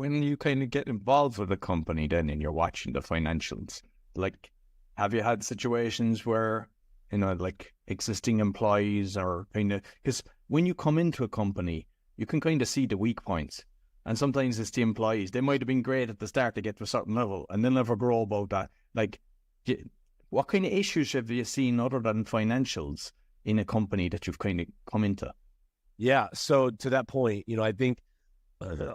when you kind of get involved with a company then and you're watching the financials, like, have you had situations where, like existing employees are kind of, because when you come into a company, you can kind of see the weak points. And sometimes it's the employees. They might have been great at the start to get to a certain level and they'll never grow about that. Like, what kind of issues have you seen other than financials in a company that you've kind of come into? Yeah. So to that point, I think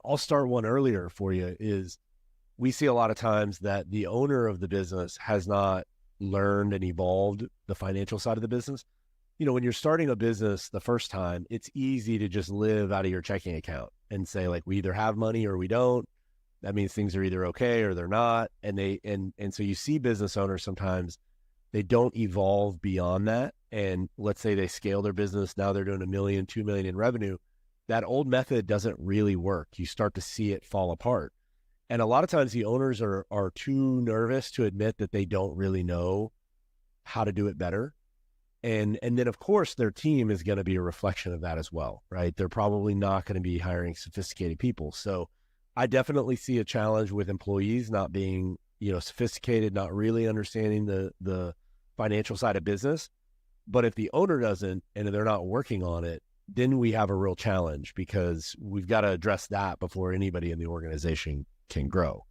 I'll start one earlier for you is we see a lot of times that the owner of the business has not learned and evolved the financial side of the business. When you're starting a business the first time, it's easy to just live out of your checking account and say like, we either have money or we don't. That means things are either okay or they're not. And so you see business owners sometimes they don't evolve beyond that. And let's say they scale their business. Now they're doing $1 million, $2 million in revenue. That old method doesn't really work. You start to see it fall apart. And a lot of times the owners are too nervous to admit that they don't really know how to do it better. And then of course their team is going to be a reflection of that as well, right? They're probably not going to be hiring sophisticated people. So I definitely see a challenge with employees not being, sophisticated, not really understanding the financial side of business. But if the owner doesn't, and they're not working on it, then we have a real challenge because we've got to address that before anybody in the organization can grow.